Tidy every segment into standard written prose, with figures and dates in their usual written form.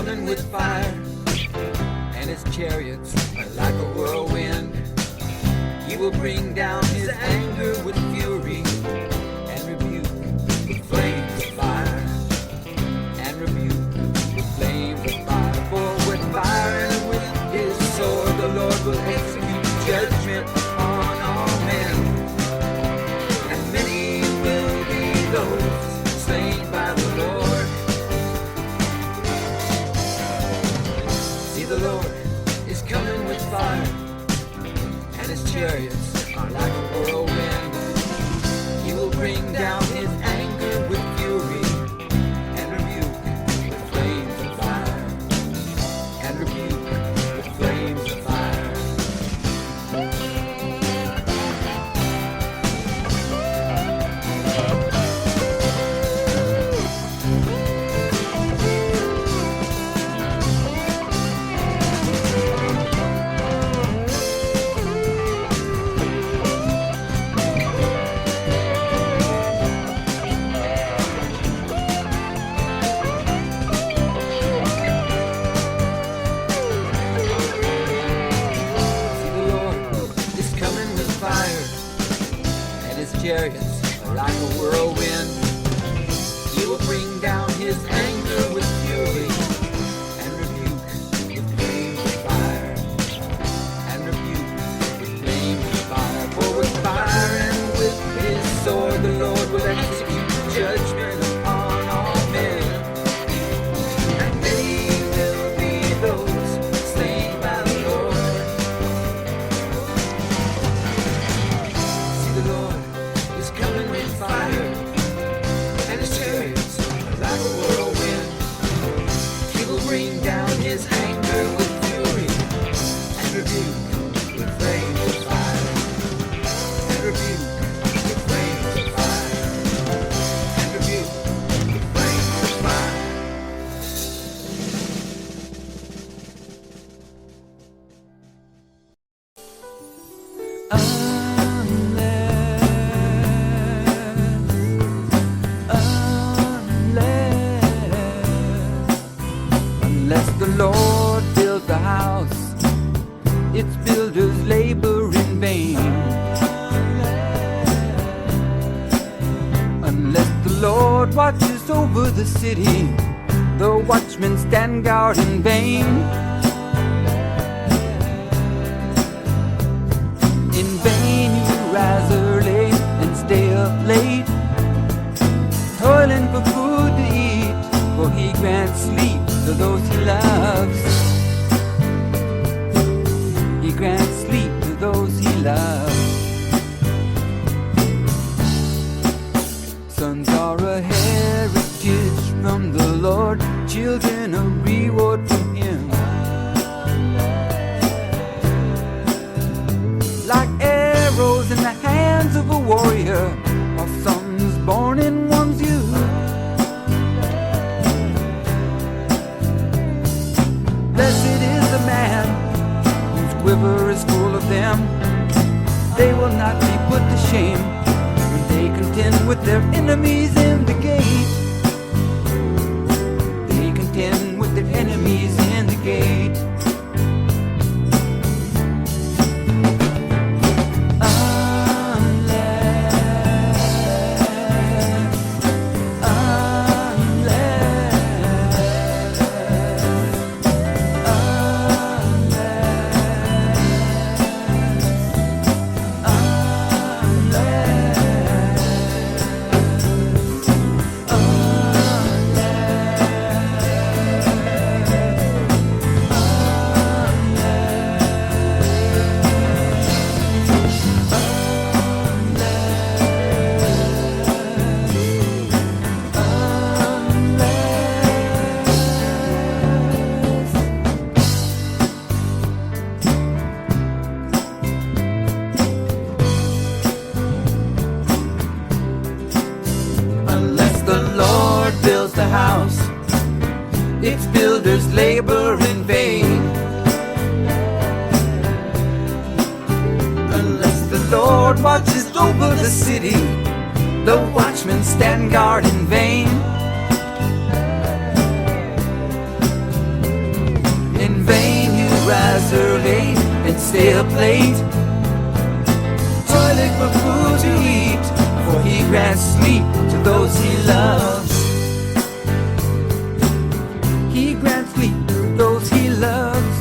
coming with fire, and his chariots are like a whirlwind. He will bring down his anger with fury, and rebuke with flames of fire, and rebuke with flames of fire. For with fire and with his sword the Lord will execute judgment on all men, and many will be those slain by the Lord. See, the Lord is coming with fire, and his chariots are like a whirlwind. He will bring down his anger with fury, and rebuke with flames of fire, and rebuke with flames of fire. Chariots are like a whirlwind. He will bring down his anger with fury, and rebuke with flames of fire, and rebuke with flames of fire. For with fire and with his sword the Lord will execute judgment upon all men, and many will be those slain by the Lord. See, the Lord is coming with fire, and his chariots are like a whirlwind. He will bring down his anger with fury, and rebuke with flames of fire, and rebuke with flames of fire, and rebuke with flames of fire. Unless the Lord build the house, its builders labor in vain. Unless the Lord watches over the city, the watchmen stand guard in vain. In vain you rise early and stay up late, toiling for food to eat, for he grants sleep to those he loves. He grants sleep to those he loves. Sons are a heritage from the Lord, children a reward from him. Like arrows in the hands of a warrior, are sons born in one's youth. Blessed is the man whose quiver is full of them. They will not be put to shame when they contend with their enemies in the gate. They contend with their enemies in the gate. its builders labor in vain. Unless the Lord watches over the city, the watchmen stand guard in vain. stay up late. Toilet for food to eat, for he grants sleep to those he loves. He grants sleep to those he loves.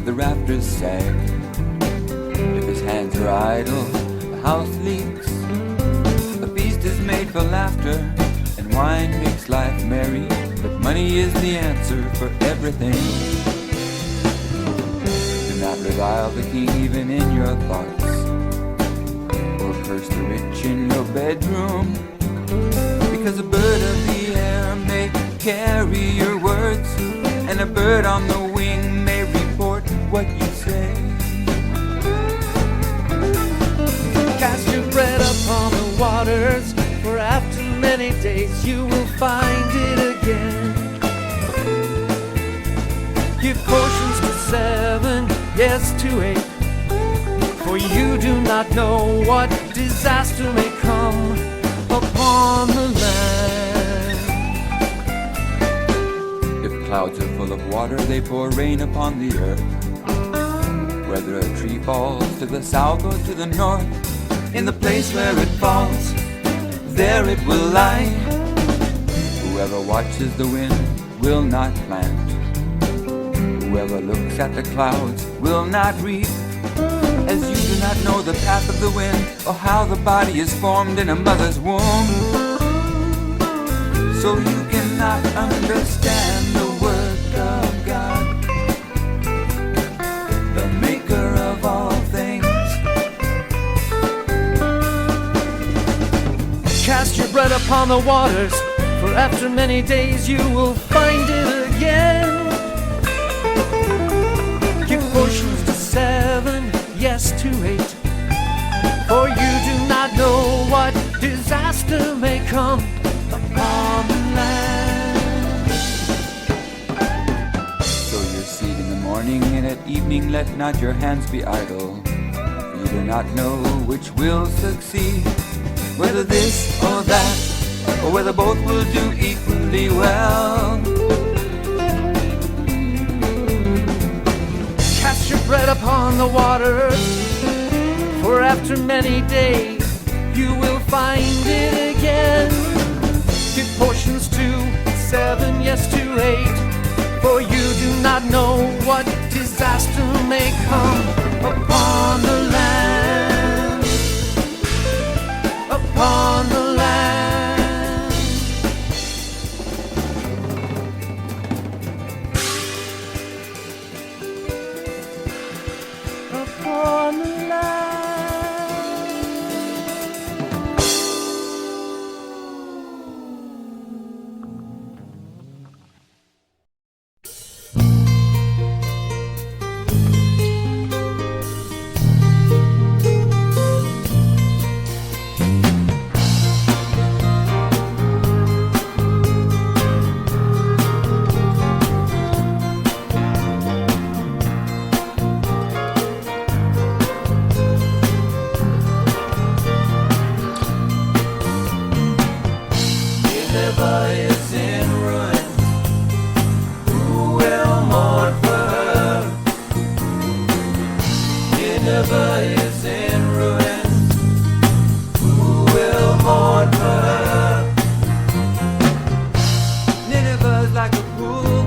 the rafters sag. If his hands are idle, the house leaks. A feast is made for laughter, and wine makes life merry. But money is the answer for everything. Do not revile the king even in your thoughts, or curse the rich in your bedroom, because a bird of the air may carry your words, and a bird on the wing may report what you say. Cast your bread upon the waters, for after many days you will find it again. Give portions to 7, yes to 8, for you do not know what disaster may come upon the land. If clouds are full of water, they pour rain upon the earth. Whether a tree falls to the south or to the north, in the place where it falls, there it will lie. Whoever watches the wind will not plant. Whoever looks at the clouds will not reap. As you do not know the path of the wind, or how the body is formed in a mother's womb. So you cannot understand the work of God, the maker of all things. Cast your bread upon the waters, for after many days you will find it again. Give portions to 7, yes to 8, for you do not know what disaster may come upon the land. Sow your seed in the morning, and at evening let not your hands be idle. For you do not know which will succeed, whether this or that, or whether both will do equally well. Cast your bread upon the waters, for after many days you will find it again. Give portions to 7, yes to 8, for you do not know what disaster may come upon the land, upon the land. Upon the land. Nineveh is in ruins. Who will mourn for her? Nineveh is in ruins. Who will mourn for her? Nineveh's like a pool,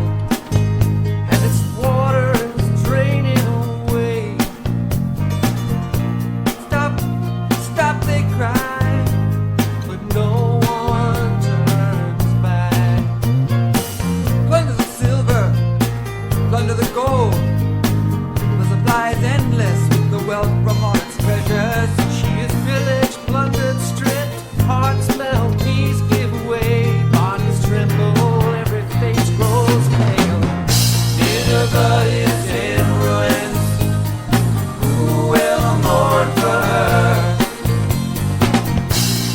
and its water is draining away. Stop, stop, they cry, but no one turns back. Plunder the silver, plunder the gold. The supply is endless, the wealth from all its treasures. She is pillaged, plundered, stripped, hearts melt, knees give way, bodies tremble, every face grows pale. Nineveh is in ruins. Who will mourn for her?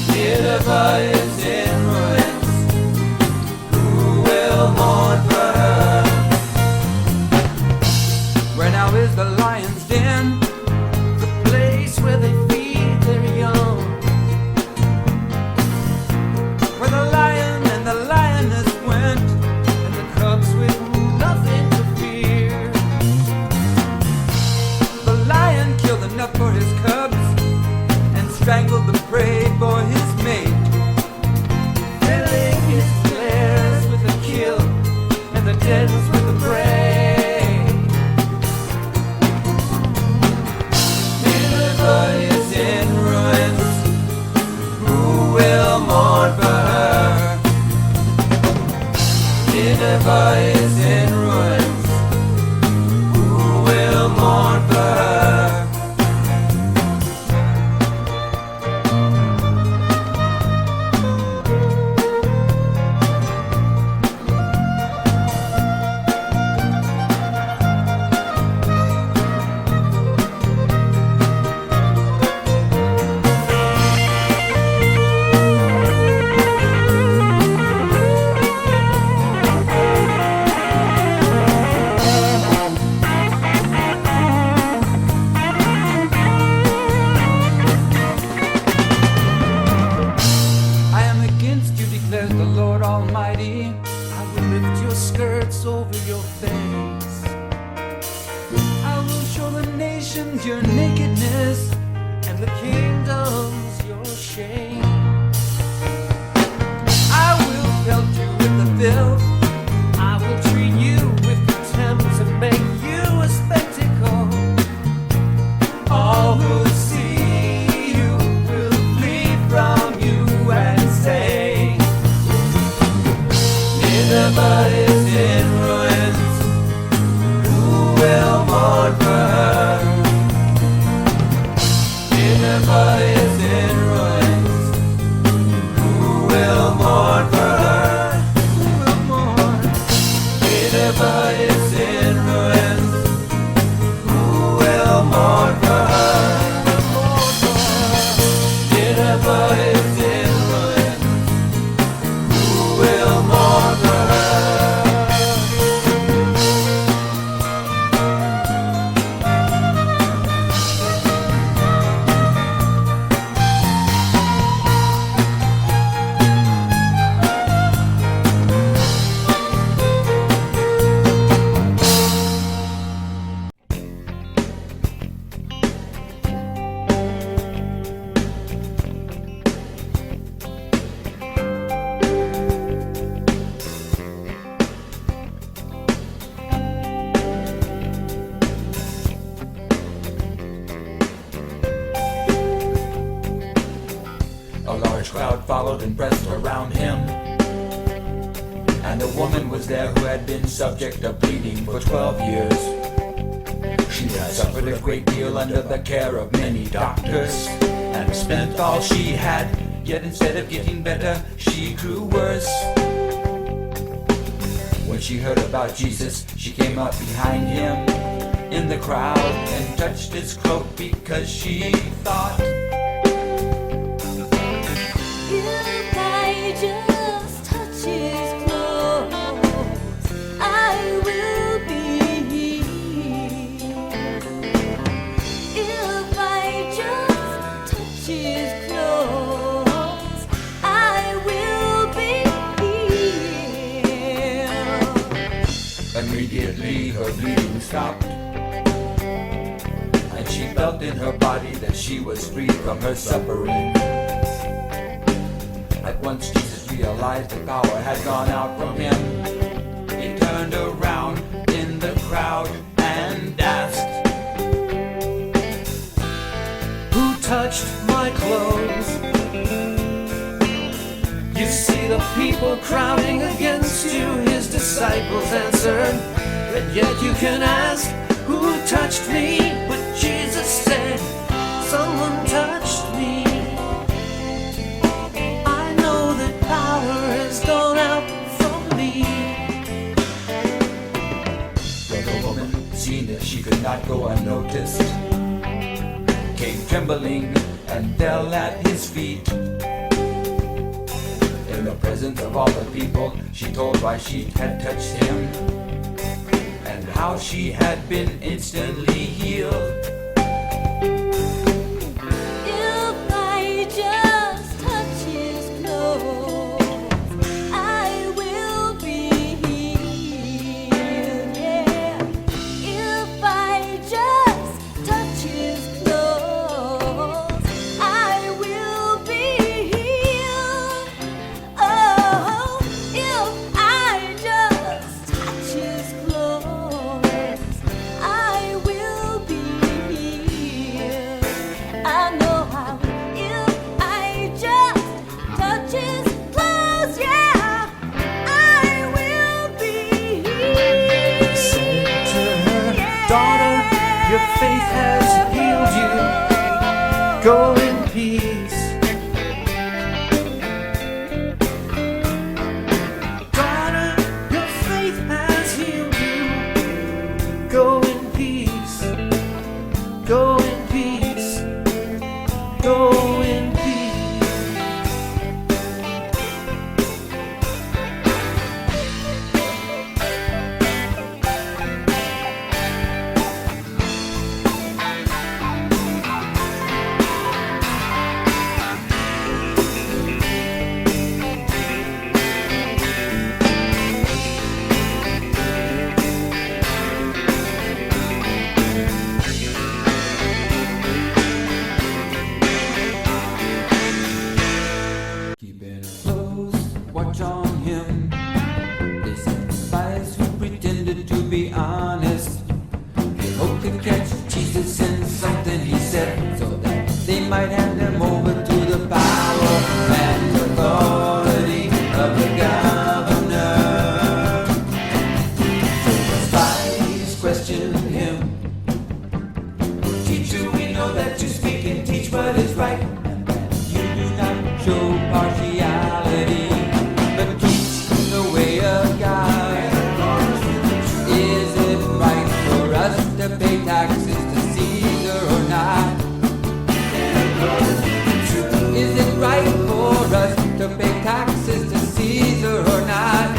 Nineveh is in ruins. Who will mourn for her? Where now is the lion's den? The place where they feed their young, Where the lion and the lioness went, and the cubs with nothing to fear. the lion killed enough for his cubs, and strangled the prey for his mate. Filling his flares with the kill, and the dens with the prey. Nineveh is in ruins. Who will mourn for her? Nineveh is in ruins. Who will mourn for her? I am against you, declares the Lord Almighty. I will lift your skirts over your face. I will show the nations your nakedness, And the kingdoms your shame. I will pelt you with the filth. I will treat you with contempt and make you a spectacle. All who crowd followed and pressed around him. And a woman was there who had been subject of bleeding for 12 years. She had suffered a great deal under the care of many doctors, and spent all she had, yet instead of getting better, she grew worse. When she heard about Jesus, she came up behind him in the crowd and touched his cloak because she thought, if I just touch his clothes, I will be healed. If I just touch his clothes, I will be healed. immediately her bleeding stopped, and she felt in her body that she was free from her suffering. At once Jesus realized the power had gone out from him. He turned around in the crowd and asked, Who touched my clothes? You see the people crowding against you, his disciples answered. And yet you can ask, who touched me? But Jesus said, someone touched me. I know that power has gone out from me. But the woman, seeing that she could not go unnoticed, came trembling and fell at his feet. In the presence of all the people, she told why she had touched him, and how she had been instantly healed. If I just touch his clothes, I will be healed. Yeah. If I just touch his clothes, I will be healed. Oh, if I just touch his clothes, I will be healed. I know how. If I just touch his clothes, yeah, I will be healed. Said to her, daughter, your faith has healed you. Go in peace. Daughter, your faith has healed you. Go in peace. Go in peace. Go in peace. Keeping a close watch on him. They sent spies who pretended to be honest. They hoped to catch Jesus in something he said, so that they might hand him over to the power and authority of the governor. So the spies questioned him. Teacher, we know that you speak and teach what is right, and that you do not show partiality, but teach the way of God. Is it right for us to pay taxes to Caesar or not? Is it right for us to pay taxes to Caesar or not?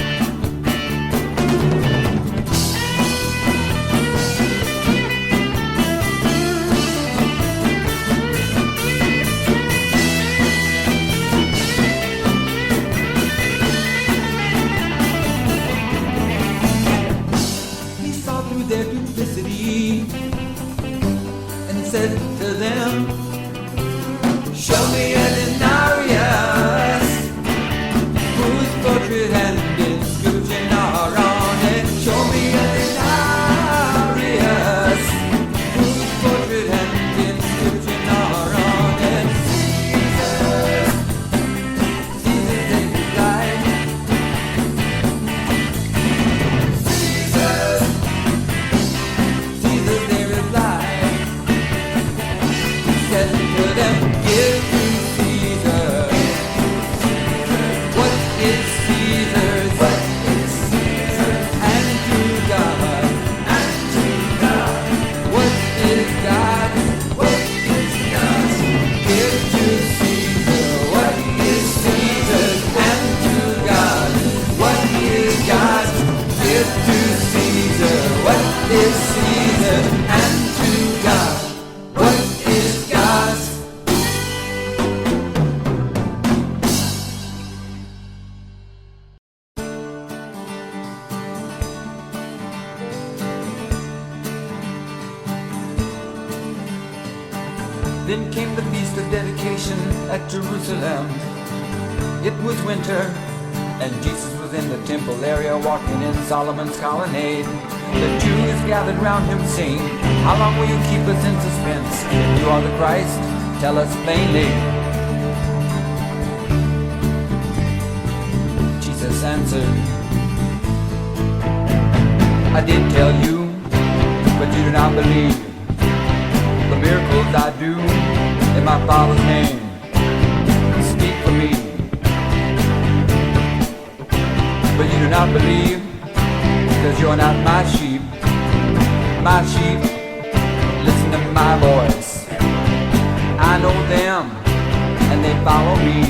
He saw through their duplicity and said to them, show me a denarius whose portrait and inscription are on it. Show me a denarius whose portrait and inscription are on it. Then came the feast of dedication at Jerusalem. It was winter, and Jesus was in the temple area walking in Solomon's colonnade. The Jews gathered round him saying, "How long will you keep us in suspense? If you are the Christ, tell us plainly." Jesus answered, "I did tell you, but you do not believe. The miracles I do in my Father's name speak for me. But you do not believe, because you're not my sheep. My sheep listen to my voice. I know them, and they follow me.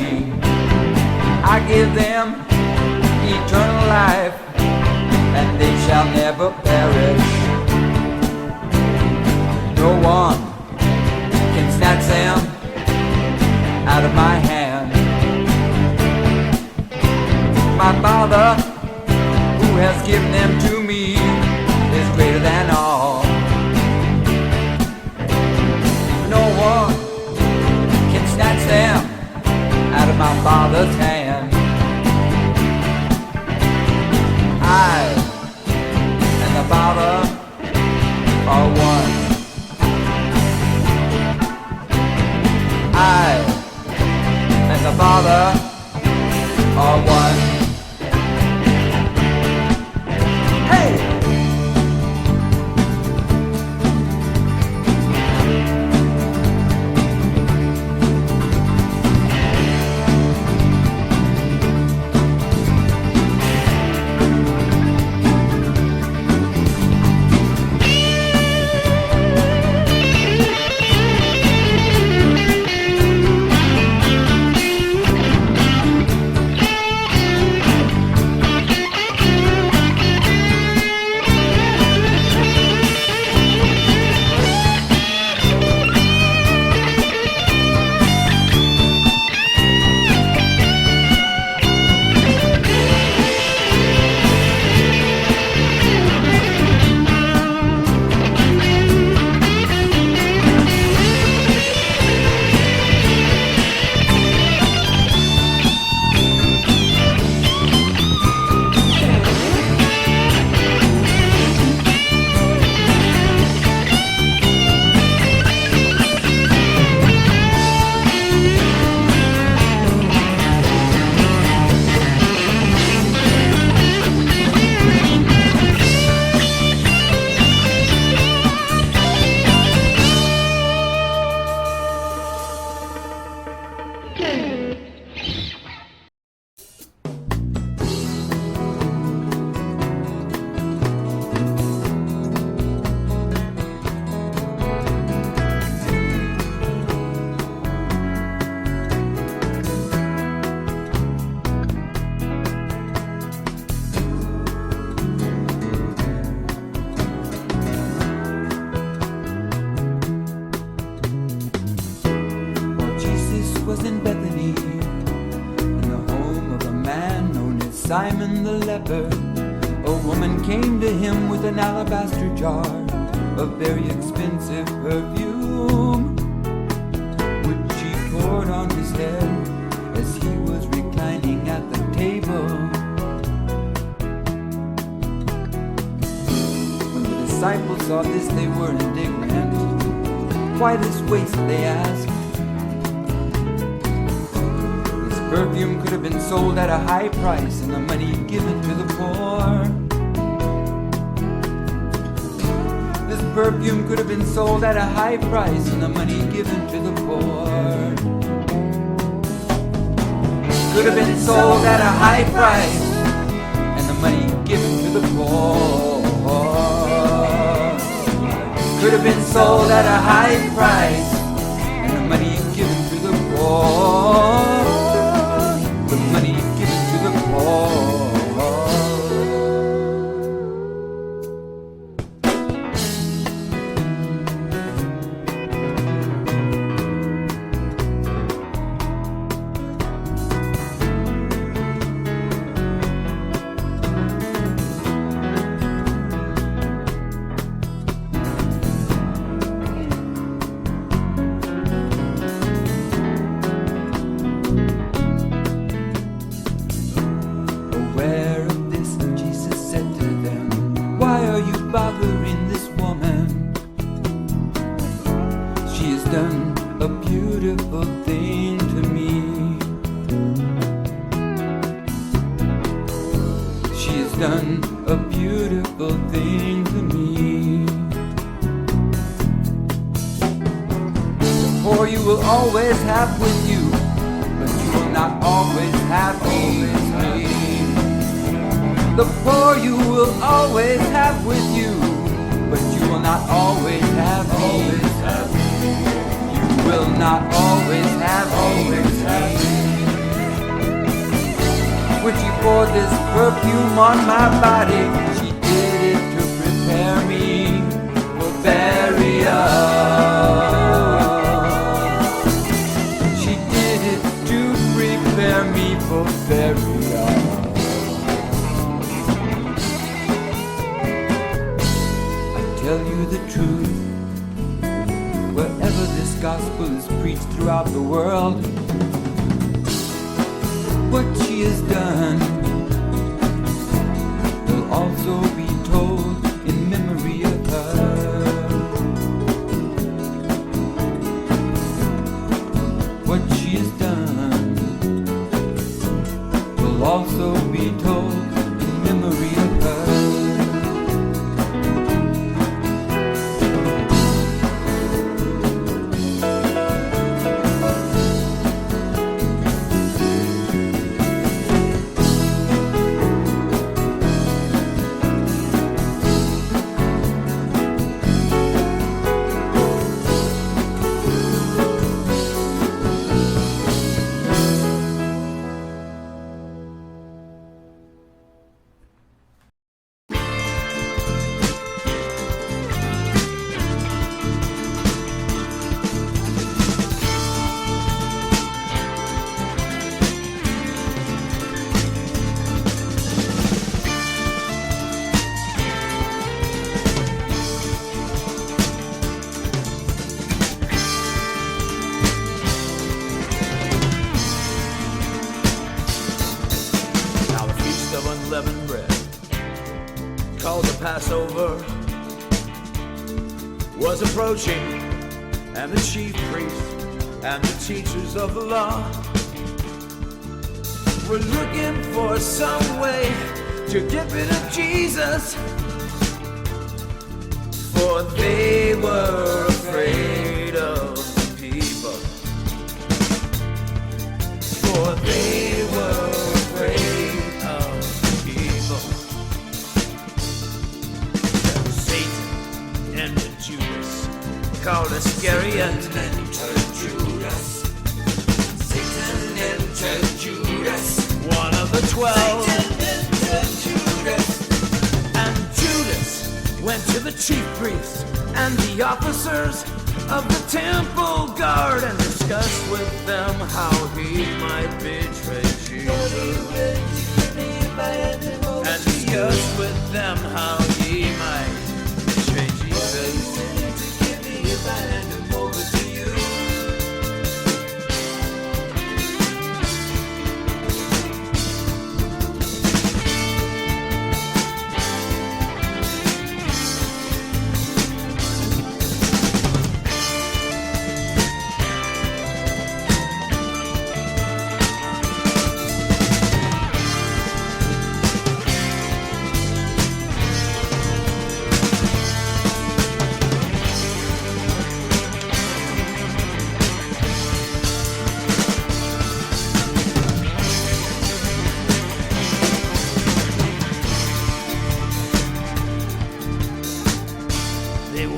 I give them eternal life, and they shall never perish. No one can snatch them out of my hand. My Father, who has given them to me, is greater than all. No one can snatch them out of my Father's hand. I and the Father are one. I and the Father are one." Hey! Simon the leper, a woman came to him with an alabaster jar of very expensive perfume, which she poured on his head as he was reclining at the table. When the disciples saw this, they were indignant. "Why this waste?" they asked. Perfume could have been sold at a high price and the money given to the poor. This perfume could have been sold at a high price and the money given to the poor. Could have been sold at a high price and the money given to the poor. Could have been sold at a high price and the money given to the poor. The money given to the poor. She has done a beautiful thing to me. She has done a beautiful thing to me. The poor you will always have with you, but you will not always have me. The poor you will always have with you, but you will not always have me. You will not always have me. When she poured this perfume on my body, she did it to prepare me for burial. She did it to prepare me for burial. Tell you the truth, wherever this gospel is preached throughout the world, what she has done will also be told in memory of her. What she has done will also be told in memory of her. Unleavened bread, called the Passover, was approaching, and the chief priests and the teachers of the law were looking for some way to get rid of Jesus, for they were afraid of the people, for they were afraid. Called Iscariot, entered Judas. Satan entered Judas, one of the 12. Satan entered Judas, and Judas went to the chief priests and the officers of the temple guard and discussed with them how he might betray Jesus. And discussed with them how he might betray Jesus. I hand him over to you.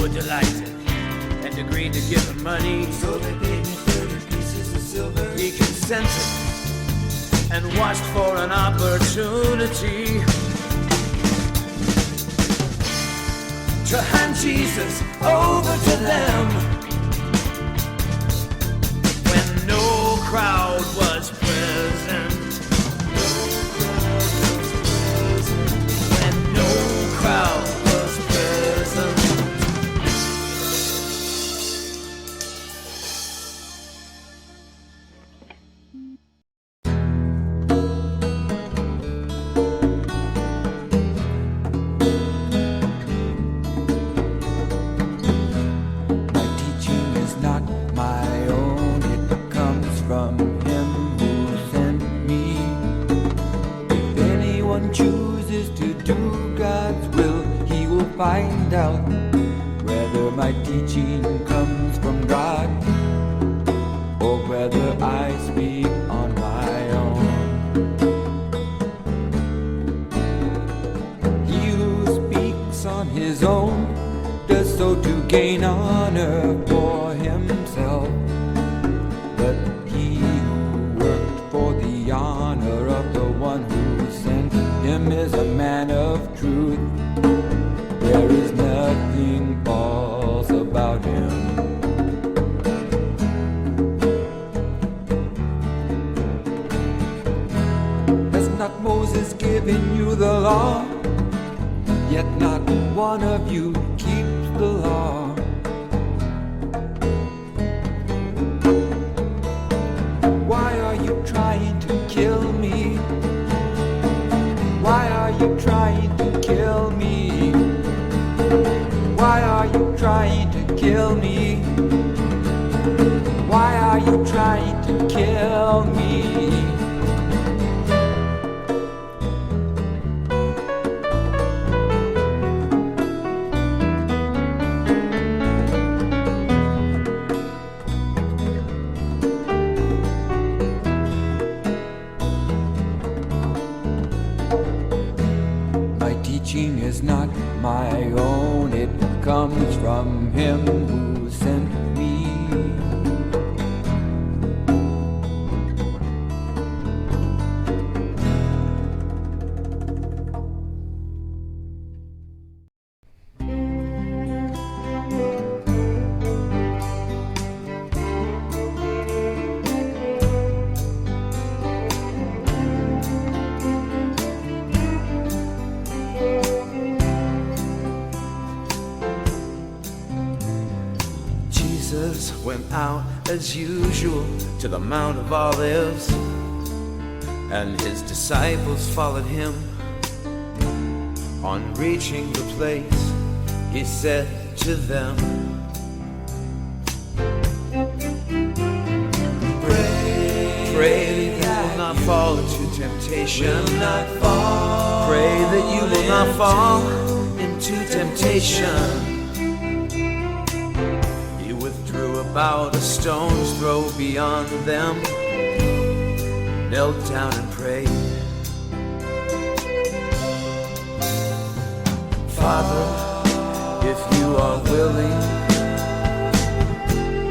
Delighted and agreed to give him money, so they paid me 30 pieces of silver. He consented and watched for an opportunity to hand Jesus over to them when no crowd was present. When no crowd was present. find out whether my teaching comes from God or whether I speak on my own. He who speaks on his own does so to gain honor for himself, but he who worked for the honor of the one who sent him is a man of truth. There is nothing false about him. Has not Moses given you the law? Yet not one of you keeps the law. Why are you trying to kill me? Why are you trying to kill me? Why are you trying to kill me? Why are you trying to kill me? Teaching is not my own, it comes from him who sent me. Jesus went out as usual to the Mount of Olives, and his disciples followed him. On reaching the place, he said to them, Pray that you will not fall into temptation. Pray that you will not fall into temptation. About a stone's throw beyond them, knelt down and prayed. Father, if you are willing,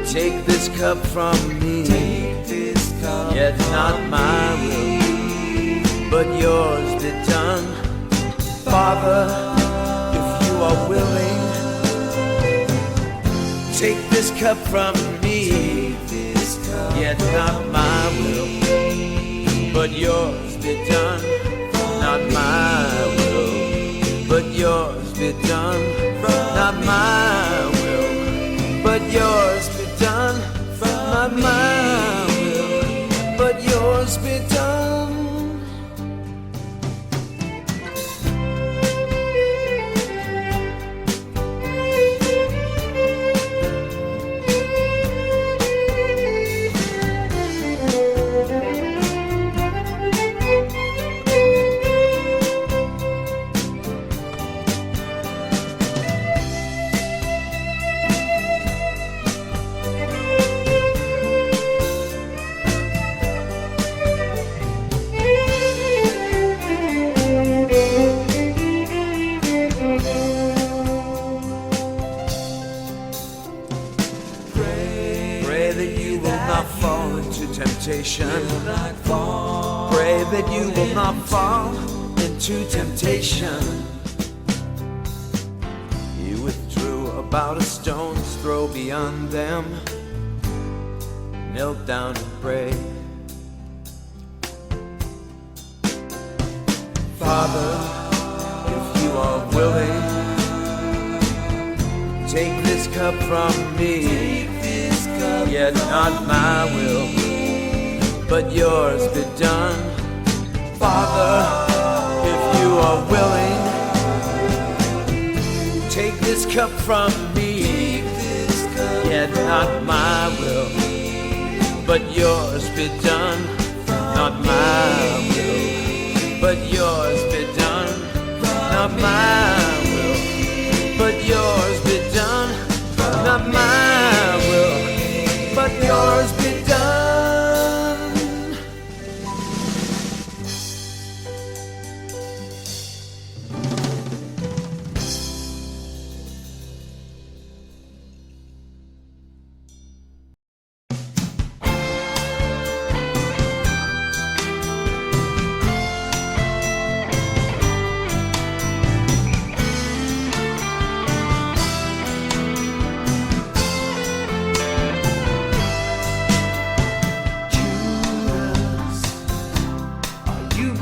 take this cup from me, yet not my will, but yours be done. Father, if you are willing, take this cup from me, yet not my will, but yours be done. Not my will, but yours be done. Not my will, but yours be done. Not my will, but yours be done. Pray that you will not fall into temptation. He withdrew about a stone's throw beyond them, knelt down and prayed. Father, if you are willing, take this cup from me, yet not my will, but yours be done. Father, if you are willing, take this cup from me, yet not my will, but yours be done. Not my will, but yours be done. Not my will, but yours be done, not my will, but yours be done.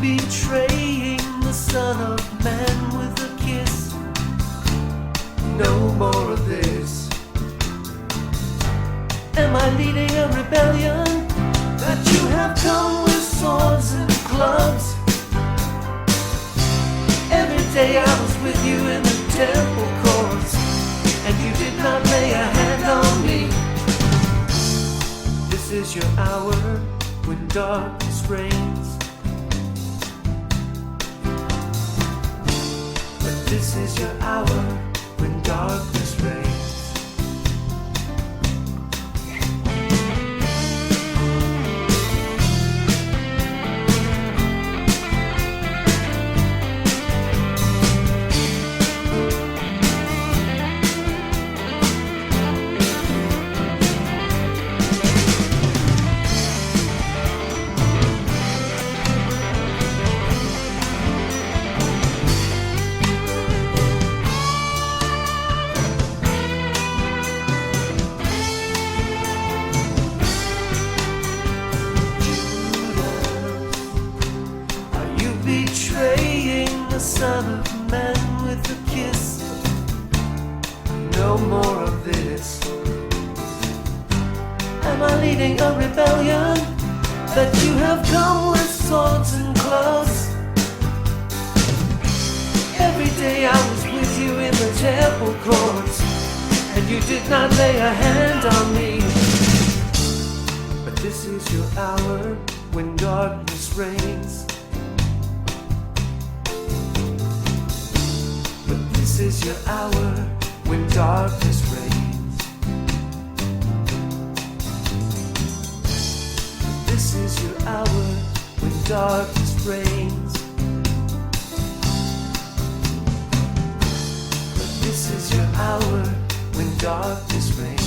Betraying the Son of Man with a kiss. No more of this. Am I leading a rebellion that you have come with swords and clubs? Every day I was with you in the temple courts, and you did not lay a hand on me. This is your hour when darkness reigns. This is your hour when darkness reigns. Betraying the Son of Man with a kiss. No more of this. Am I leading a rebellion that you have come with swords and clubs? Every day I was with you in the temple courts, and you did not lay a hand on me. But this is your hour when darkness reigns. This is your hour when darkness reigns. This is your hour when darkness reigns. This is your hour when darkness reigns.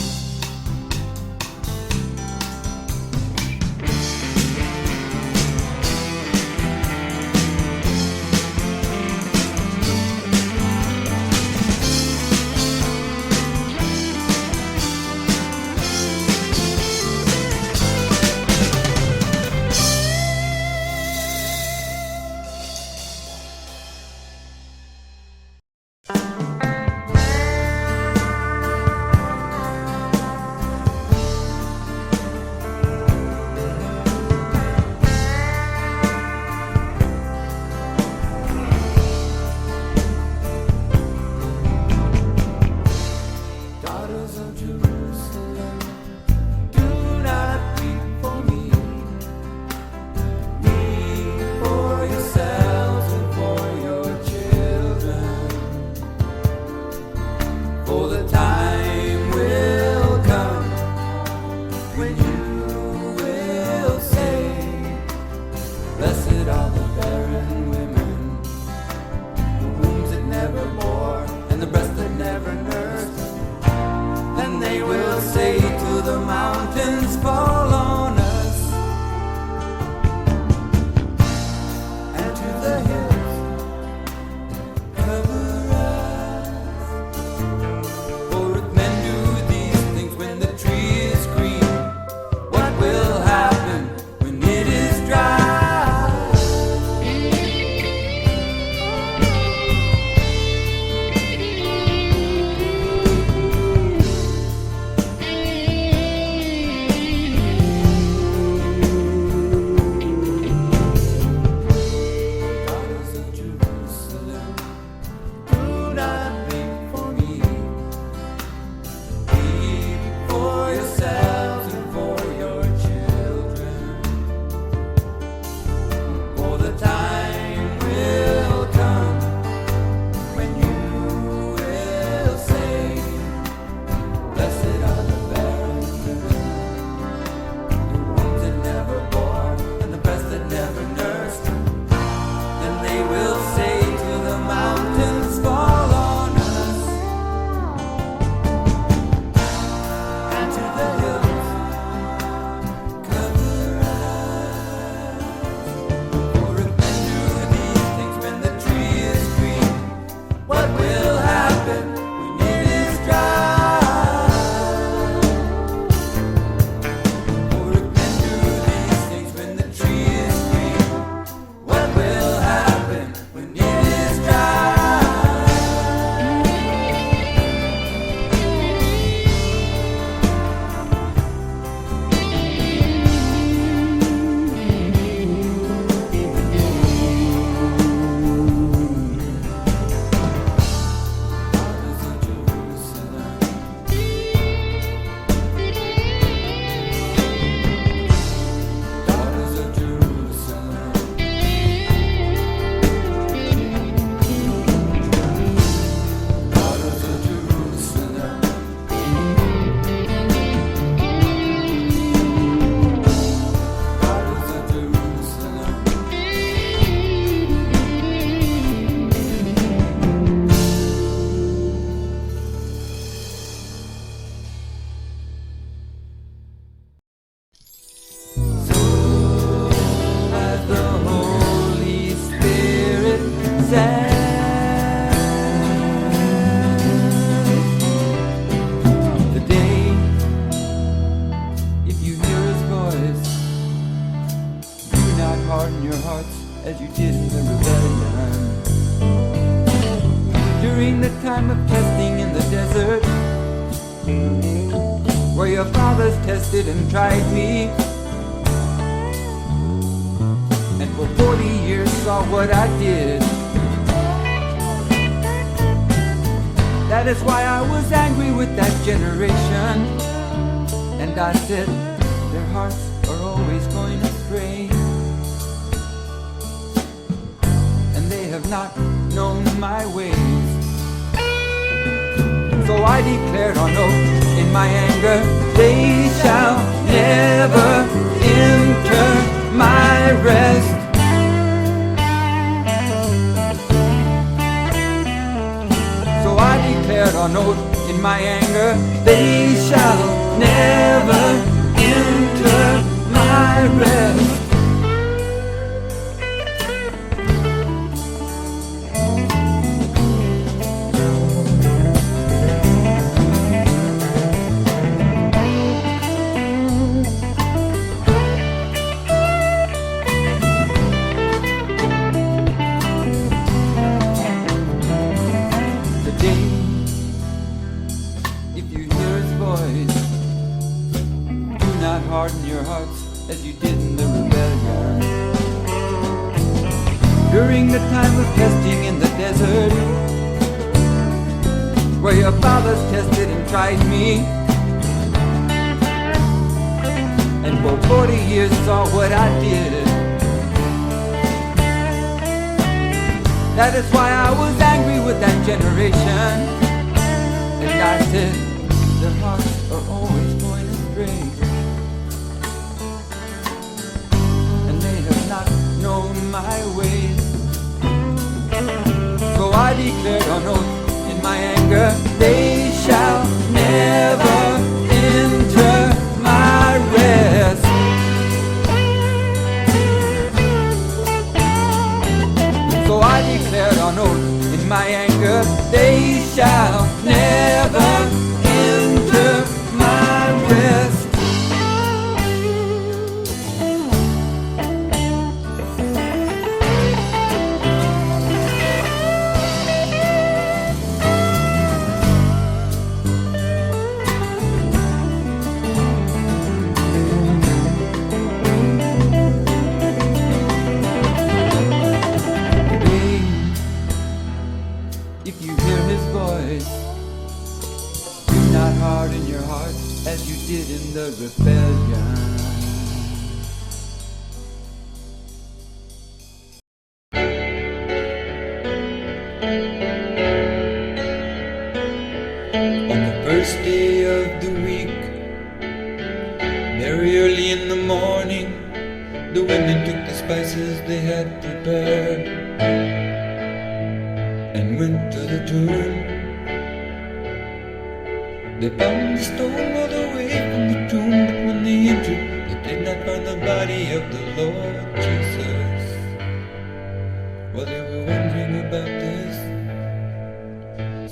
as you did in the rebellion. During the time of testing in the desert, where your fathers tested and tried me, and for 40 years saw what I did. That is why I was angry with that generation, and I said, their hearts are always going astray, and they have not known my ways. So I declared on oath in my anger, they shall never enter my rest. So I declared on oath in my anger, they shall never enter my rest. Harden your hearts as you did in the rebellion. During the time of testing in the desert, where your fathers tested and tried me, and for 40 years saw what I did. That is why I was angry with that generation, and I said, their hearts are always going astray, not known my ways. So I declared on oath in my anger, they shall never enter my rest. So I declared on oath in my anger, they shall never enter my rest. In your heart as you did in the rebellion. On the first day of the week, very early in the morning, the women took the spices they had prepared and went to the tomb. They found the stone all the way from the tomb, but when they entered, they did not find the body of the Lord Jesus. While they were wondering about this,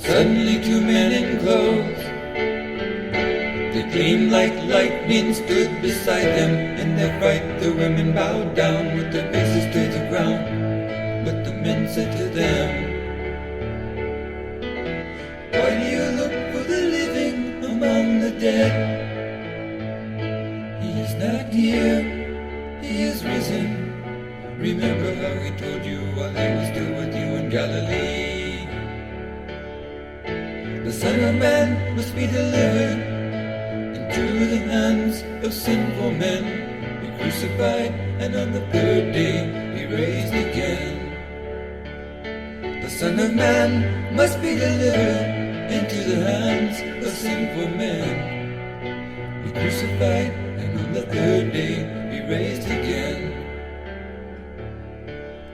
suddenly two men in clothes, they gleamed like lightning, stood beside them. In their fright, the women bowed down with their faces to the ground. But the men said to them, why do you look for the living among the dead? He is not here, he is risen. Remember how he told you while he was still with you in Galilee. The Son of Man must be delivered into the hands of sinful men, be crucified, and on the third day be raised again. The Son of Man must be delivered into the hands of sinful men, be crucified, and on the third day be raised again.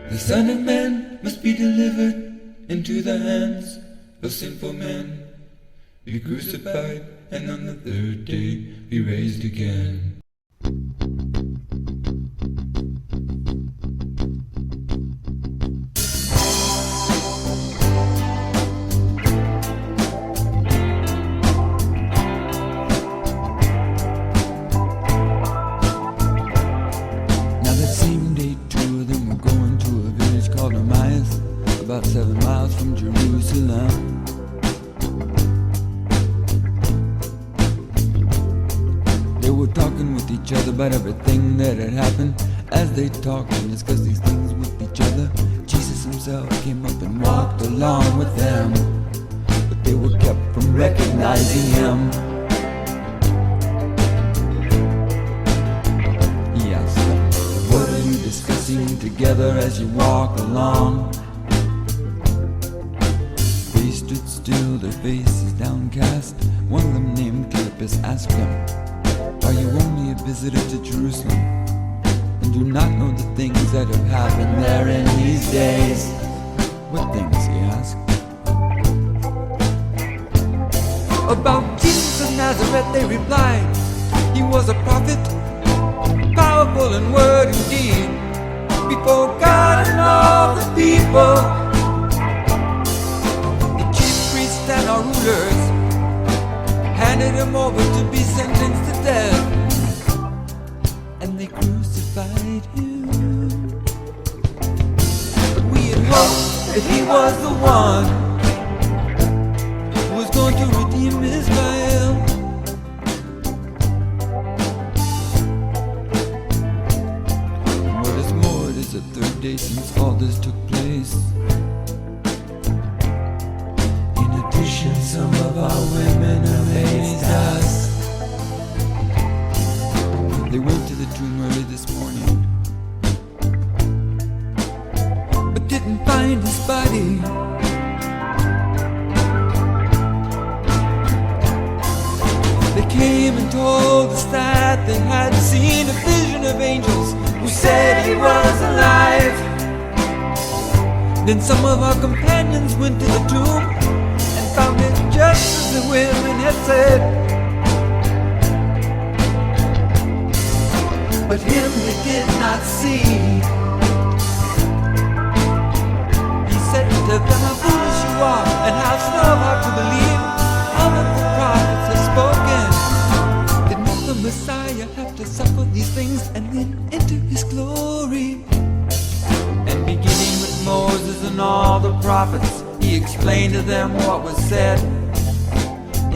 The Son of Man must be delivered into the hands of sinful men, be crucified, and on the third day be raised again. Now that same day, two of them were going to They were talking with each other about everything that had happened. As they talked and discussed these things with each other, Jesus himself came up and walked along with them, but they were kept from recognizing him. He asked them, "What are you discussing together as you walk along?" They stood still, their faces downcast. One of them, named Cleopas, asked him, "Are you only a visitor to Jerusalem, and do not know the things that have happened there in these days?" "What things?" he asked. "About Jesus of Nazareth," they replied. "He was a prophet, powerful in word and deed, before God and all the people. The chief priests and our rulers handed him over to be sentenced to death, and they crucified him. But we had hoped that he was the one who was going to redeem Israel." And what is more, it is the third day since all this took place. In addition, some of our women amazed us. They went to the tomb early this morning, but didn't find his body. They came and told us that they had seen a vision of angels who said he was alive. Then some of our companions went to the tomb and found it just as the women had said. But him they did not see. He said to them, "How foolish you are, and how slow of heart to believe all that the prophets have spoken. Did not the Messiah have to suffer these things and then enter his glory?" And beginning with Moses and all the prophets, he explained to them what was said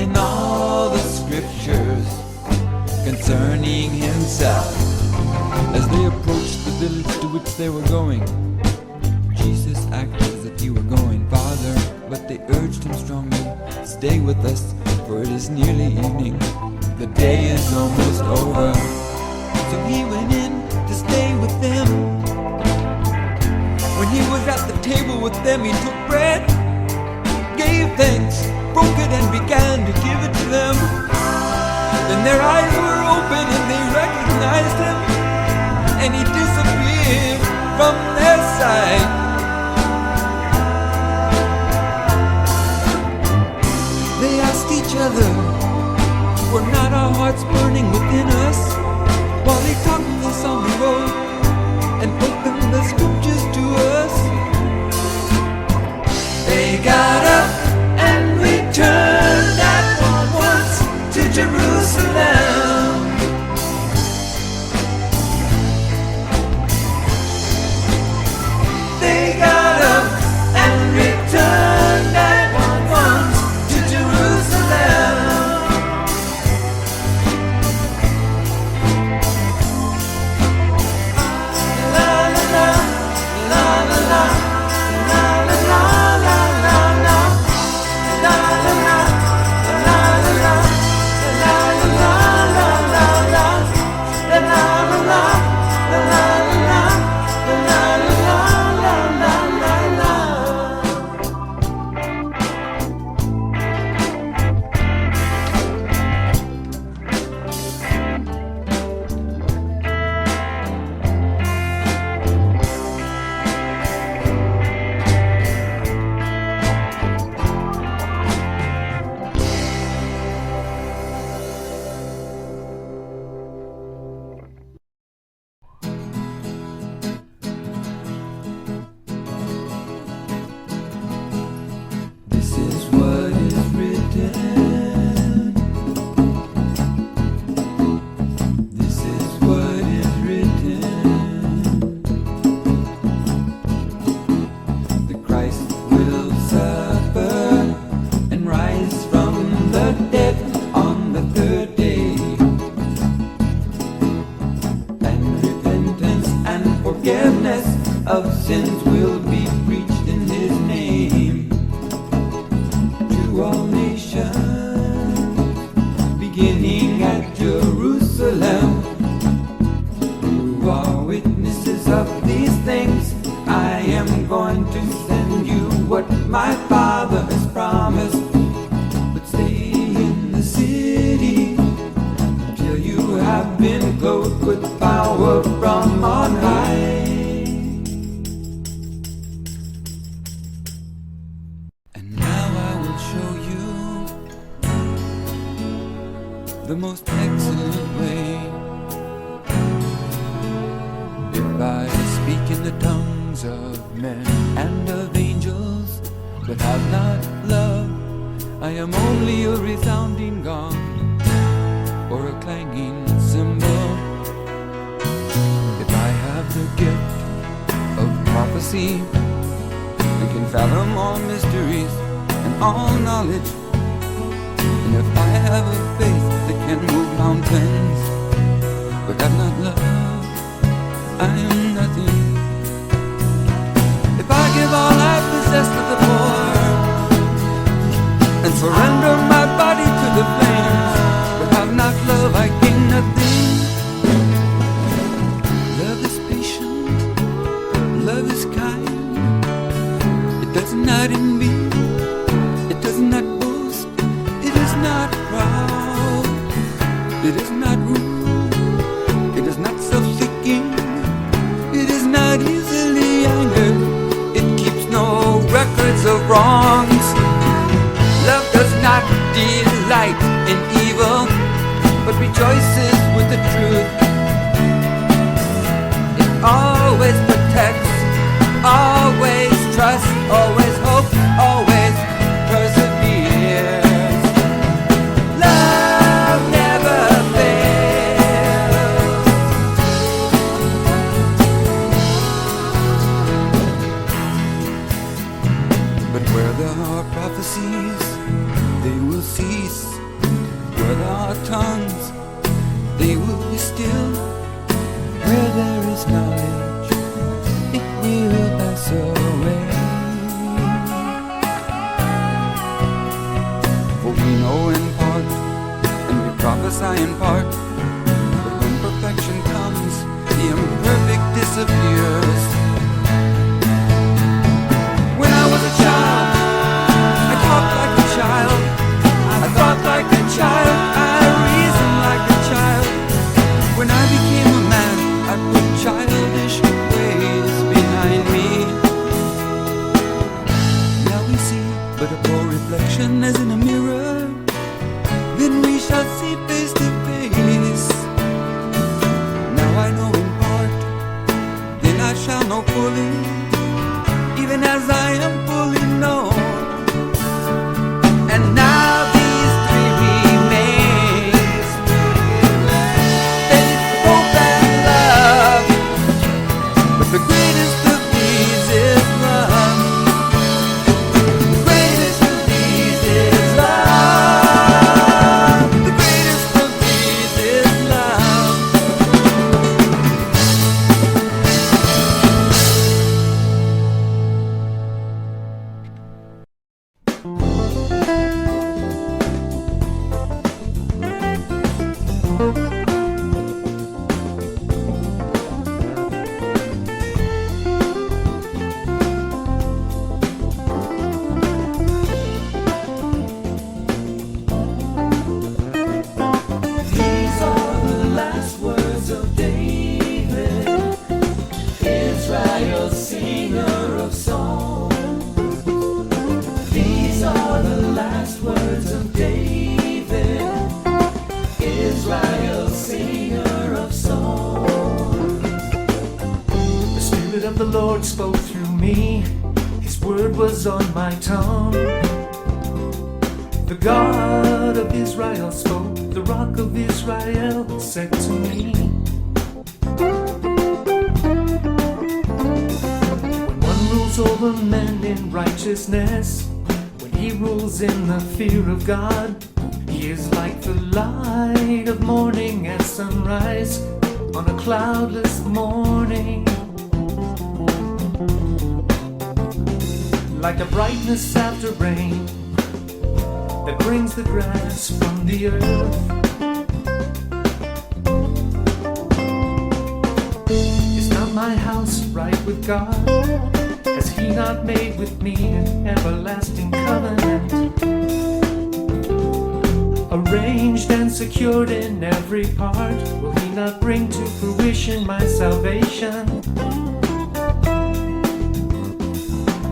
in all the scriptures concerning himself. As they approached the village to which they were going, Jesus acted as if he were going farther, but they urged him strongly, "Stay with us, for it is nearly evening. The day is almost over." So he went in to stay with them. When he was at the table with them, he took bread, gave thanks, broke it, and began to give it to them. Then their eyes were open and they recognized him, and he disappeared from their sight. They asked each other, "Were not our hearts burning within us while he talked with us on the road and opened the scriptures to us?" They got up and returned at once to Jerusalem. They got up and returned at once to Jerusalem. La forgiveness of sins will be preached in his name to all nations, beginning at Jerusalem. You are witnesses of these things. I am going to send you what my Father has promised. But stay in the city till you have been clothed with power from on high. And now I will show you the most excellent way. If I speak in the tongues of men and of angels, but have not love, I am only a resounding gong or a clanging cymbal. If I have the gift of prophecy and can fathom all mysteries and all knowledge, and if I have a faith that can move mountains, but have not love, I am nothing. If I give all I possess to the poor and surrender my body to the flames, but have not love, I gain nothing. Love is patient, love is kind. It does not envy, it does not boast, it is not proud, it is not rude, it is not self-seeking, it is not easily angered, it keeps no records of wrongs. Love does not delight in evil, but rejoices with the truth. It always protects, always trusts, always hopes, always perseveres. Love never fails. But where there are prophecies, they will cease. Where there are tongues, they will be still. Where there is knowledge, it will pass away. For we know in part, and we prophesy in part, but when perfection comes, the imperfect disappears. When I was a child, I talked like a child, I thought like a child, I reasoned like a child. When I became a man, I put childish ways behind me. Now we see but a poor reflection as in a mirror, then we shall see face to face. Now I know in part, then I shall know fully, even as I am fully known. And now these three remains: faith, hope, and love. But the greatest of these is love. The greatest of these is love. The greatest of these is love. These are the last words of David, Israel's singer of songs. These are the last words of David, Israel's singer of songs. The Spirit of the Lord spoke through me, His word was on my tongue. The God of Israel spoke, the rock of Israel said to me. When one rules over men in righteousness, when he rules in the fear of God, he is like the light of morning at sunrise on a cloudless morning. like the brightness after rain that brings the grass from the earth. Is not my house right with God? Has He not made with me an everlasting covenant? Arranged and secured in every part, will He not bring to fruition my salvation?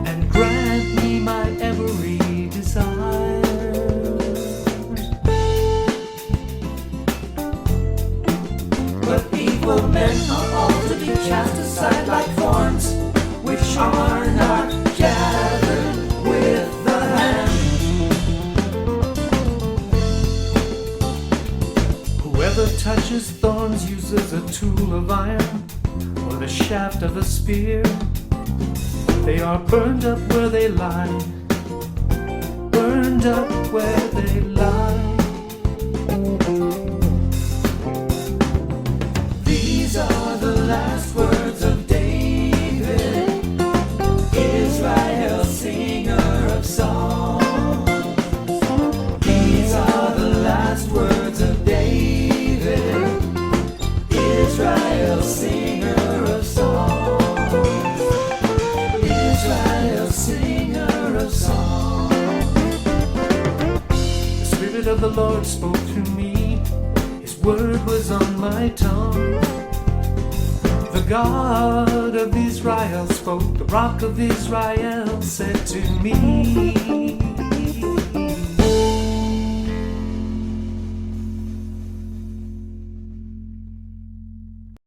And grant me my every desire. But evil men are all to be cast aside like thorns, which are not gathered with the hand. Whoever touches thorns uses a tool of iron or the shaft of a spear. They are burned up where they lie, burned up where they lie. These are the last words of David, Israel, singer of songs. These are the last words of David, Israel, singer of songs. Israel, singer of songs. The Spirit of the Lord spoke through me, His word was on my tongue. The God of Israel spoke, the Rock of Israel said to me,